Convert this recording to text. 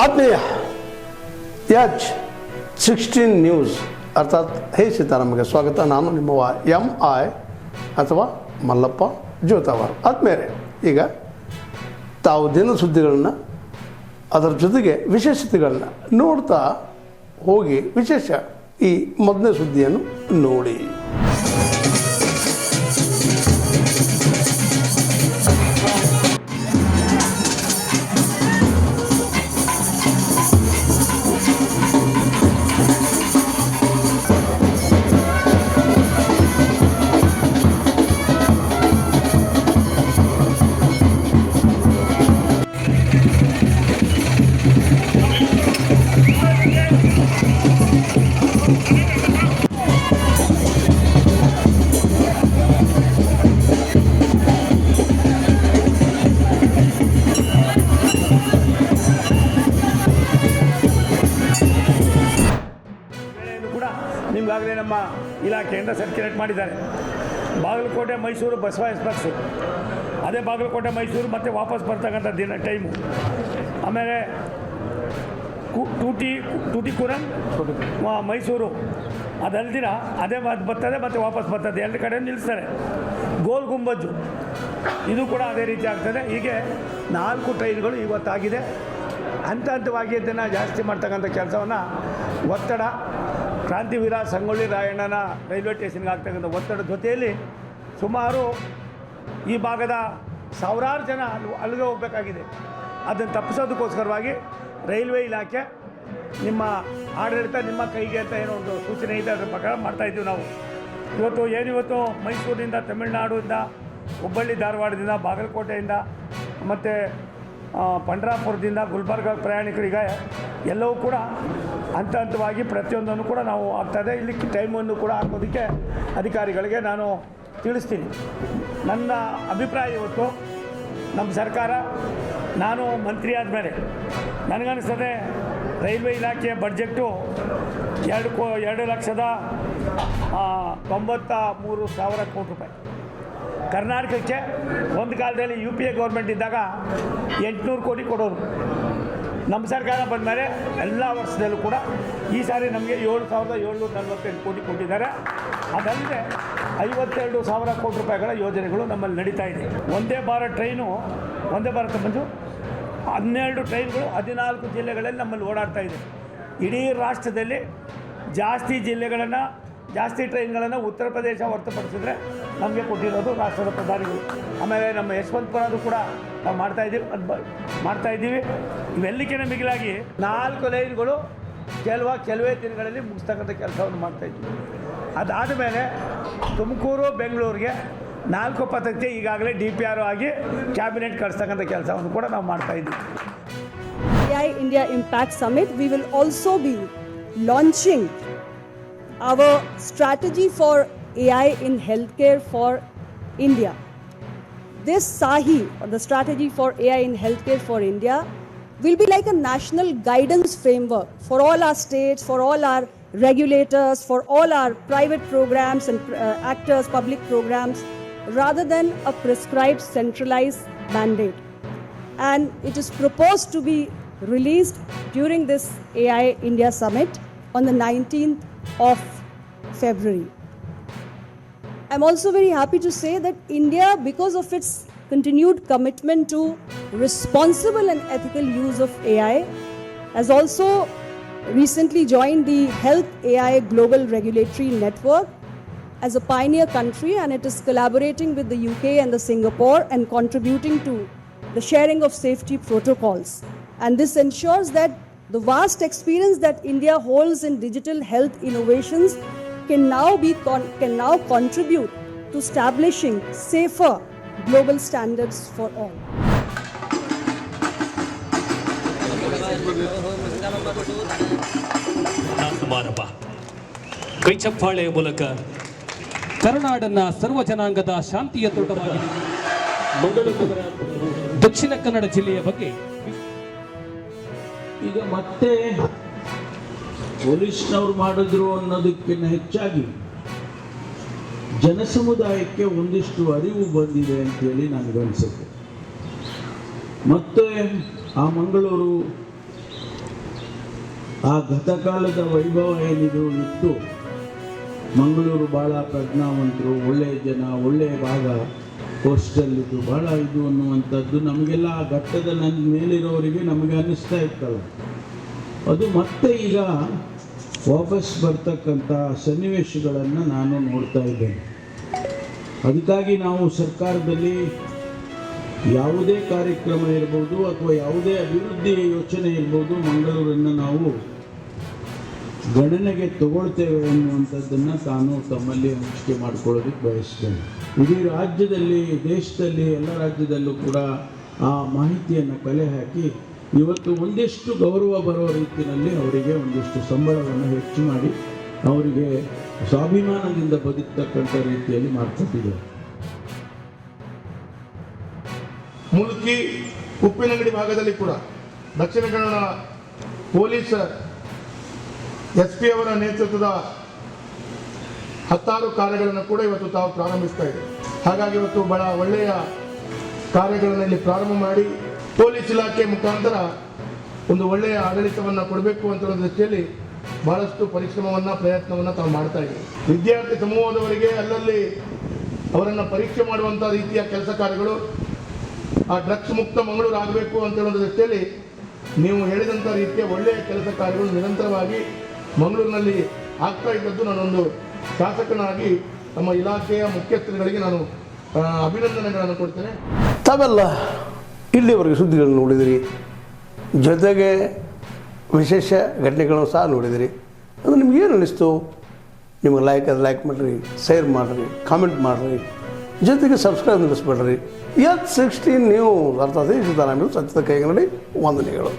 ಆತ್ಮೀಯ H16 news ಅರ್ಥಾತ್ ಹೇ ಸೀತಾರಾಮಗೆ ಸ್ವಾಗತ. ನಾನು ನಿಮ್ಮವ MI ಅಥವಾ ಮಲ್ಲಪ್ಪ ಜೋತಾವರ್. ಆದ್ಮೇಲೆ ಈಗ ತಾವು ದಿನ ಸುದ್ದಿಗಳನ್ನ ಅದರ ಜೊತೆಗೆ ವಿಶೇಷತೆಗಳನ್ನ ನೋಡ್ತಾ ಹೋಗಿ ವಿಶೇಷ ಈ ಮೊದಲನೇ ಸುದ್ದಿಯನ್ನು ನೋಡಿ. ನಿಮಗಾಗಲೇ ನಮ್ಮ ಇಲಾಖೆಯಿಂದ ಸರ್ಕ್ಯುಲೇಟ್ ಮಾಡಿದ್ದಾರೆ. ಬಾಗಲಕೋಟೆ ಮೈಸೂರು ಬಸವ ಎಕ್ಸ್ಪ್ರೆಸ್ಸು, ಅದೇ ಬಾಗಲಕೋಟೆ ಮೈಸೂರು ಮತ್ತು ವಾಪಸ್ ಬರ್ತಕ್ಕಂಥ ದಿನ ಟೈಮು. ಆಮೇಲೆ ಟೂಟಿಕುರನ್ ಮೈಸೂರು ಅದಲ್ದಿರ ಅದೇ ಬರ್ತದೆ ಮತ್ತು ವಾಪಸ್ ಬರ್ತದೆ, ಎರಡು ಕಡೆ ನಿಲ್ಲಿಸ್ತಾರೆ. ಗೋಲ್ ಗುಂಬಜ್ಜು ಇದು ಕೂಡ ಅದೇ ರೀತಿ ಆಗ್ತದೆ. ಹೀಗೆ 4 ಟ್ರೈನ್ಗಳು ಇವತ್ತಾಗಿದೆ. ಹಂತವಾಗಿ ಇದನ್ನು ಜಾಸ್ತಿ ಮಾಡ್ತಕ್ಕಂಥ ಕೆಲಸವನ್ನು ಒತ್ತಡ ಕ್ರಾಂತಿವೀರ ಸಂಗೊಳ್ಳಿ ರಾಯಣ್ಣನ ರೈಲ್ವೆ ಸ್ಟೇಷನ್ಗೆ ಆಗ್ತಕ್ಕಂಥ ಒತ್ತಡ ಜೊತೆಯಲ್ಲಿ ಸುಮಾರು ಈ ಭಾಗದ ಸಾವಿರಾರು ಜನ ಅಲ್ಲಿಗೆ ಹೋಗಬೇಕಾಗಿದೆ. ಅದನ್ನು ತಪ್ಪಿಸೋದಕ್ಕೋಸ್ಕರವಾಗಿ ರೈಲ್ವೆ ಇಲಾಖೆ ನಿಮ್ಮ ಆಡಳಿತ ನಿಮ್ಮ ಕೈಗೆ ಅಂತ ಏನೋ ಒಂದು ಸೂಚನೆ ಇದೆ, ಅದರ ಪ್ರಕಾರ ಮಾಡ್ತಾಯಿದ್ದೀವಿ ನಾವು. ಇವತ್ತು ಮೈಸೂರಿನಿಂದ, ತಮಿಳುನಾಡಿಂದ, ಹುಬ್ಬಳ್ಳಿ ಧಾರವಾಡದಿಂದ, ಬಾಗಲಕೋಟೆಯಿಂದ ಮತ್ತು ಪಂಡ್ರಾಪುರದಿಂದ ಗುಲ್ಬರ್ಗ ಪ್ರಯಾಣಿಕರಿಗೆ ಎಲ್ಲವೂ ಕೂಡ ಹಂತವಾಗಿ ಪ್ರತಿಯೊಂದನ್ನು ಕೂಡ ನಾವು ಆಗ್ತದೆ. ಇಲ್ಲಿ ಟೈಮನ್ನು ಕೂಡ ಹಾಕೋದಕ್ಕೆ ಅಧಿಕಾರಿಗಳಿಗೆ ನಾನು ತಿಳಿಸ್ತೀನಿ. ನನ್ನ ಅಭಿಪ್ರಾಯ ಇವತ್ತು ನಮ್ಮ ಸರ್ಕಾರ, ನಾನು ಮಂತ್ರಿ ಆದಮೇಲೆ ನನಗನ್ನಿಸ್ತದೆ ರೈಲ್ವೆ ಇಲಾಖೆಯ ಬಡ್ಜೆಟ್ಟು 2,93,000 ಕೋಟಿ ರೂಪಾಯಿ. ಕರ್ನಾಟಕಕ್ಕೆ ಒಂದು ಕಾಲದಲ್ಲಿ UPA ಗೌರ್ಮೆಂಟ್ ಇದ್ದಾಗ 800 ಕೋಟಿ ಕೊಡೋರು. ನಮ್ಮ ಸರ್ಕಾರ ಬಂದ ಮೇಲೆ ಎಲ್ಲ ವರ್ಷದಲ್ಲೂ ಕೂಡ ಈ ಸಾರಿ ನಮಗೆ 7,748 ಕೋಟಿ ಕೊಟ್ಟಿದ್ದಾರೆ. ಅದಲ್ಲದೆ 52,000 ಕೋಟಿ ರೂಪಾಯಿಗಳ ಯೋಜನೆಗಳು ನಮ್ಮಲ್ಲಿ ನಡೀತಾ ಇದೆ. ಒಂದೇ ಭಾರತ ಬಂದು 12 ಟ್ರೈನ್ಗಳು 14 ಜಿಲ್ಲೆಗಳಲ್ಲಿ ನಮ್ಮಲ್ಲಿ ಓಡಾಡ್ತಾ ಇದೆ. ಇಡೀ ರಾಷ್ಟ್ರದಲ್ಲಿ ಜಾಸ್ತಿ ಟ್ರೈನ್ಗಳನ್ನು ಉತ್ತರ ಪ್ರದೇಶ ಹೊರತುಪಡಿಸಿದ್ರೆ ನಮಗೆ ಕೊಟ್ಟಿರೋದು ರಾಷ್ಟ್ರದ ಪ್ರಧಾನಿಗಳು. ಆಮೇಲೆ ನಮ್ಮ ಯಶವಂತಪುರದು ಕೂಡ ನಾವು ಮಾಡ್ತಾಯಿದ್ದೀವಿ. ಇವೆಲ್ಲಕ್ಕಿಂತ ಮಿಗಿಲಾಗಿ 4 ಲೈನ್ಗಳು ಕೆಲವೇ ದಿನಗಳಲ್ಲಿ ಮುಗಿಸ್ತಕ್ಕಂಥ ಕೆಲಸವನ್ನು ಮಾಡ್ತಾಯಿದ್ವಿ. ಅದಾದ ಮೇಲೆ ತುಮಕೂರು ಬೆಂಗಳೂರಿಗೆ 4 ಪಥಕ್ಕೆ ಈಗಾಗಲೇ DPR ಆಗಿ ಕ್ಯಾಬಿನೆಟ್ ಕಳಿಸ್ತಕ್ಕಂಥ ಕೆಲಸವನ್ನು ಕೂಡ ನಾವು ಮಾಡ್ತಾಯಿದ್ದೀವಿ. AI India Impact Summit, we will also be launching our strategy for AI in healthcare for India. This SAHI, or the strategy for AI in healthcare for India, will be like a national guidance framework for all our states, for all our regulators, for all our private programs and actors, public programs, rather than a prescribed centralized mandate. And it is proposed to be released during this AI India Summit on the 19th of February. I'm also very happy to say that India, because of its continued commitment to responsible and ethical use of AI, has also recently joined the Health AI Global Regulatory Network as a pioneer country, and it is collaborating with the UK and the Singapore and contributing to the sharing of safety protocols. And this ensures that the vast experience that India holds in digital health innovations can now contribute to establishing safer global standards for all. ಕೈ ಚಪ್ಪಾಳೆಯ ಮೂಲಕ ಕರುನಾಡನ್ನ ಸರ್ವ ಜನಾಂಗದ ಶಾಂತಿಯ ತೋಟವಾಗಿದೆ. ದಕ್ಷಿಣ ಕನ್ನಡ ಜಿಲ್ಲೆಯ ಬಗ್ಗೆ ಈಗ ಮತ್ತೆ ಪೊಲೀಸ್ನವ್ರು ಮಾಡಿದ್ರು ಅನ್ನೋದಕ್ಕಿಂತ ಹೆಚ್ಚಾಗಿ ಜನಸಮುದಾಯಕ್ಕೆ ಒಂದಿಷ್ಟು ಅರಿವು ಬಂದಿದೆ ಅಂತೇಳಿ ನನಗನ್ಸುತ್ತೆ. ಮತ್ತೆ ಆ ಮಂಗಳೂರು ಆ ಗತಕಾಲದ ವೈಭವ ಏನಿದು ಇತ್ತು, ಮಂಗಳೂರು ಭಾಳ ಪ್ರಜ್ಞಾವಂತರು, ಒಳ್ಳೆಯ ಜನ, ಒಳ್ಳೆಯ ಭಾಗ, ಕೋಸ್ಟಲ್ ಇದು ಭಾಳ ಇದು ಅನ್ನುವಂಥದ್ದು ನಮಗೆಲ್ಲ ಆ ಘಟ್ಟದ ನನ್ನ ಮೇಲಿರೋರಿಗೆ ನಮಗೆ ಅನ್ನಿಸ್ತಾ ಇತ್ತಲ್ಲ, ಅದು ಮತ್ತೆ ಈಗ ವಾಪಸ್ ಬರ್ತಕ್ಕಂಥ ಸನ್ನಿವೇಶಗಳನ್ನು ನಾನು ನೋಡ್ತಾ ಇದ್ದೇನೆ. ಅದಕ್ಕಾಗಿ ನಾವು ಸರ್ಕಾರದಲ್ಲಿ ಯಾವುದೇ ಕಾರ್ಯಕ್ರಮ ಇರ್ಬೋದು ಅಥವಾ ಯಾವುದೇ ಅಭಿವೃದ್ಧಿಯ ಯೋಚನೆ ಇರ್ಬೋದು, ಮಂಗಳೂರನ್ನು ನಾವು ಗಣನೆಗೆ ತಗೊಳ್ತೇವೆ ಅನ್ನುವಂಥದ್ದನ್ನು ತಾನು ತಮ್ಮಲ್ಲಿ ಹಂಚಿಕೆ ಮಾಡ್ಕೊಳ್ಳೋದಕ್ಕೆ ಬಯಸ್ತೇನೆ. ಇಡೀ ರಾಜ್ಯದಲ್ಲಿ, ದೇಶದಲ್ಲಿ, ಎಲ್ಲ ರಾಜ್ಯದಲ್ಲೂ ಕೂಡ ಆ ಮಾಹಿತಿಯನ್ನು ಕಲೆ ಹಾಕಿ ಇವತ್ತು ಒಂದಿಷ್ಟು ಗೌರವ ಬರೋ ರೀತಿಯಲ್ಲಿ ಅವರಿಗೆ ಒಂದಿಷ್ಟು ಸಂಬಳವನ್ನು ಹೆಚ್ಚು ಮಾಡಿ ಅವರಿಗೆ ಸ್ವಾಭಿಮಾನದಿಂದ ಬದುಕ್ತಕ್ಕಂಥ ರೀತಿಯಲ್ಲಿ ಮಾಡಿಕೊಟ್ಟಿದ್ದಾರೆ. ಮುಲ್ಕಿ ಉಪ್ಪಿನಂಗಡಿ ಭಾಗದಲ್ಲಿ ಕೂಡ ದಕ್ಷಿಣ ಕನ್ನಡ ಪೊಲೀಸ್ SP ಅವರ ನೇತೃತ್ವದ 10 ಕಾರ್ಯಗಳನ್ನು ಕೂಡ ಇವತ್ತು ತಾವು ಪ್ರಾರಂಭಿಸ್ತಾ ಇದೆ. ಹಾಗಾಗಿ ಇವತ್ತು ಬಹಳ ಒಳ್ಳೆಯ ಕಾರ್ಯಗಳನ್ನು ಇಲ್ಲಿ ಪ್ರಾರಂಭ ಮಾಡಿ ಪೊಲೀಸ್ ಇಲಾಖೆ ಮುಖಾಂತರ ಒಂದು ಒಳ್ಳೆಯ ಆಡಳಿತವನ್ನು ಕೊಡಬೇಕು ಅಂತ ಹೇಳೋ ದೃಷ್ಟಿಯಲ್ಲಿ ಬಹಳಷ್ಟು ಪರಿಶ್ರಮವನ್ನು, ಪ್ರಯತ್ನವನ್ನು ತಾವು ಮಾಡ್ತಾ ಇದ್ದೀವಿ. ವಿದ್ಯಾರ್ಥಿ ಸಮೂಹದವರಿಗೆ ಅಲ್ಲಲ್ಲಿ ಅವರನ್ನು ಪರೀಕ್ಷೆ ಮಾಡುವಂಥ ರೀತಿಯ ಕೆಲಸ ಕಾರ್ಯಗಳು, ಆ ಡ್ರಗ್ಸ್ ಮುಕ್ತ ಮಂಗಳೂರು ಆಗಬೇಕು ಅಂತ ಹೇಳೋ ದೃಷ್ಟಿಯಲ್ಲಿ ನೀವು ಹೇಳಿದಂಥ ರೀತಿಯ ಒಳ್ಳೆಯ ಕೆಲಸ ಕಾರ್ಯಗಳು ನಿರಂತರವಾಗಿ ಮಂಗಳೂರಿನಲ್ಲಿ ಆಗ್ತಾ ಇದ್ದದ್ದು ನಾನೊಂದು ಶಾಸಕನಾಗಿ ನಮ್ಮ ಇಲಾಖೆಯ ಮುಖ್ಯಸ್ಥರುಗಳಿಗೆ ನಾನು ಅಭಿನಂದನೆಗಳನ್ನು ಕೊಡ್ತೇನೆ. ತಾವೆಲ್ಲ ಇಲ್ಲಿವರೆಗೆ ಸುದ್ದಿಗಳನ್ನು ನೋಡಿದಿರಿ, ಜೊತೆಗೆ ವಿಶೇಷ ಘಟನೆಗಳನ್ನು ಸಹ ನೋಡಿದಿರಿ. ಅದು ನಿಮ್ಗೇನು ಅನ್ನಿಸ್ತು? ನಿಮಗೆ ಲೈಕ್ ಮಾಡಿರಿ, ಶೇರ್ ಮಾಡಿರಿ, ಕಾಮೆಂಟ್ ಮಾಡಿರಿ, ಜೊತೆಗೆ ಸಬ್ಸ್ಕ್ರೈಬ್ ನಿಲ್ಲಿಸ್ಬೇಡ್ರಿ. H16 ನ್ಯೂಸ್ ಅರ್ಥಾತ್ ಸೀತಾರಾಮ್ ಸತ್ಯದ ಕೈಗನ್ನಡಿ ವಂದನೆಗಳು.